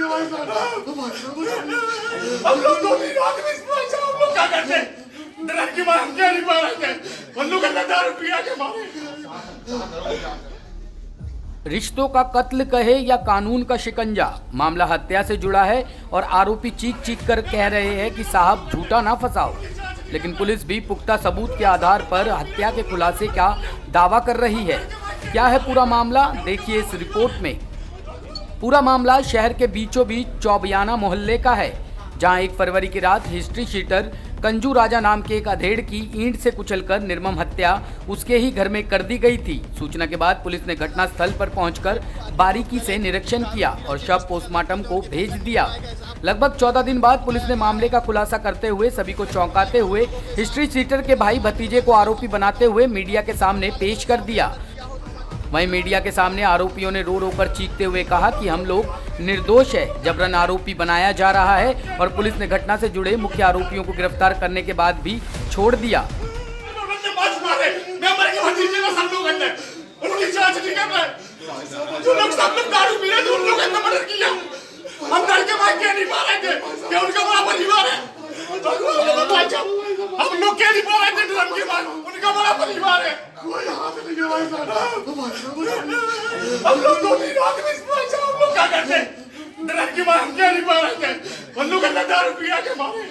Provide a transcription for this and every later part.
हम लोग 2-3 आदमी हम लोग क्या करते? डर की बात हम क्या नहीं पा रहे थे, हम लोग दारू पिया के मारे। रिश्तों का कत्ल कहे या कानून का शिकंजा, मामला हत्या से जुड़ा है और आरोपी चीख चीख कर कह रहे हैं कि साहब झूठा ना फंसाओ। लेकिन पुलिस भी पुख्ता सबूत के आधार पर हत्या के खुलासे का दावा कर रही है। क्या है पूरा मामला, देखिए इस रिपोर्ट में। पूरा मामला शहर के बीचों बीच चौबियाना मोहल्ले का है, जहां 1 फरवरी की रात हिस्ट्री शीटर कंजू राजा नाम के एक अधेड़ की ईंट से कुचलकर निर्मम हत्या उसके ही घर में कर दी गई थी। सूचना के बाद पुलिस ने घटनास्थल पर पहुंचकर बारीकी से निरीक्षण किया और शव पोस्टमार्टम को भेज दिया। लगभग 14 दिन बाद पुलिस ने मामले का खुलासा करते हुए सभी को चौंकाते हुए हिस्ट्री शीटर के भाई भतीजे को आरोपी बनाते हुए मीडिया के सामने पेश कर दिया। वहीं मीडिया के सामने आरोपियों ने रो रो कर चीखते हुए कहा कि हम लोग निर्दोष है, जबरन आरोपी बनाया जा रहा है और पुलिस ने घटना से जुड़े मुख्य आरोपियों को गिरफ्तार करने के बाद भी छोड़ दिया। हम लोग क्या नहीं पा रहे थे, ड्रम के बाद उनका बड़ा परिवार है, कोई हाथ नहीं लगा भाई साहब। हम लोग 2-3 आदमी हम लोग क्या करते? डर की बात हम क्या नहीं पा रहे थे, हम लोग दारू पिया के मारे।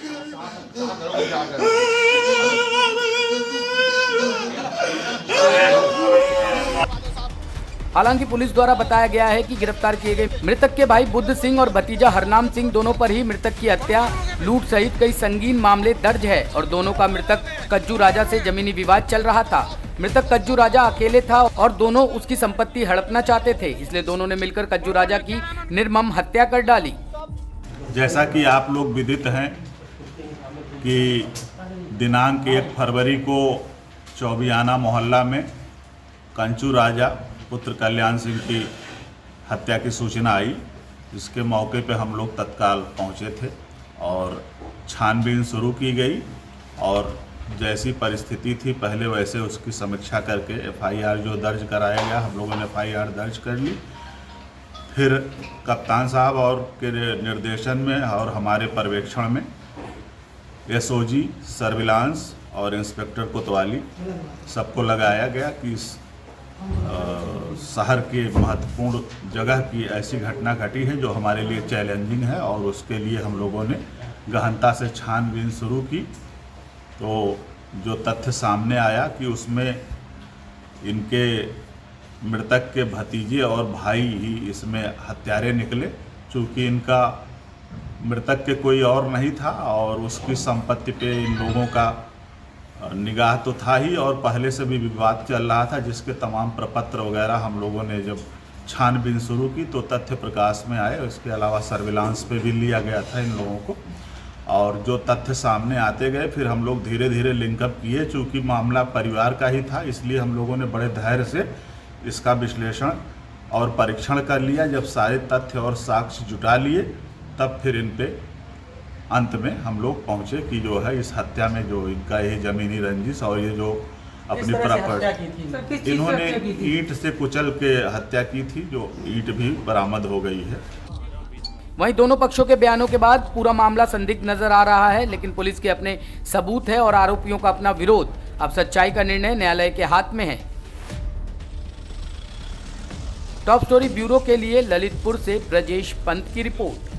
हालांकि पुलिस द्वारा बताया गया है कि गिरफ्तार किए गए मृतक के भाई बुद्ध सिंह और भतीजा हरनाम सिंह दोनों पर ही मृतक की हत्या, लूट सहित कई संगीन मामले दर्ज है और दोनों का मृतक कज्जू राजा से जमीनी विवाद चल रहा था। मृतक कज्जू राजा अकेले था और दोनों उसकी संपत्ति हड़पना चाहते थे, इसलिए दोनों ने मिलकर कज्जू राजा की निर्मम हत्या कर डाली। जैसा कि आप लोग विदित हैं कि दिनांक 1 फरवरी को चौबियाना मोहल्ला में कंचू राजा पुत्र कल्याण सिंह की हत्या की सूचना आई। इसके मौके पे हम लोग तत्काल पहुंचे थे और छानबीन शुरू की गई और जैसी परिस्थिति थी पहले वैसे उसकी समीक्षा करके एफआईआर जो दर्ज कराया गया, हम लोगों ने एफआईआर दर्ज कर ली। फिर कप्तान साहब और के निर्देशन में और हमारे पर्यवेक्षण में एसओजी सर्विलांस और इंस्पेक्टर कोतवाली सबको लगाया गया कि इस शहर के महत्वपूर्ण जगह की ऐसी घटना घटी है जो हमारे लिए चैलेंजिंग है और उसके लिए हम लोगों ने गहनता से छानबीन शुरू की। तो जो तथ्य सामने आया कि उसमें इनके मृतक के भतीजे और भाई ही इसमें हत्यारे निकले, चूँकि इनका मृतक के कोई और नहीं था और उसकी संपत्ति पे इन लोगों का निगाह तो था ही और पहले से भी विवाद चल रहा था, जिसके तमाम प्रपत्र वगैरह हम लोगों ने जब छानबीन शुरू की तो तथ्य प्रकाश में आए। इसके अलावा सर्विलांस पे भी लिया गया था इन लोगों को और जो तथ्य सामने आते गए फिर हम लोग धीरे धीरे लिंकअप किए। चूँकि मामला परिवार का ही था इसलिए हम लोगों ने बड़े धैर्य से इसका विश्लेषण और परीक्षण कर लिया। जब सारे तथ्य और साक्ष्य जुटा लिए तब फिर इन पे अंत में हम लोग पहुंचे कि जो है इस हत्या में जो इनका ये जमीनी रंजिश और ये जो अपनी प्रॉपर्टी इन्होंने ईंट से कुचल के हत्या की थी, जो ईंट भी बरामद हो गई है। वहीं दोनों पक्षों के बयानों के बाद पूरा मामला संदिग्ध नजर आ रहा है, लेकिन पुलिस के अपने सबूत है और आरोपियों का अपना विरोध। अब सच्चाई का निर्णय न्यायालय के हाथ में है। टॉप स्टोरी ब्यूरो के लिए ललितपुर से ब्रजेश पंत की रिपोर्ट।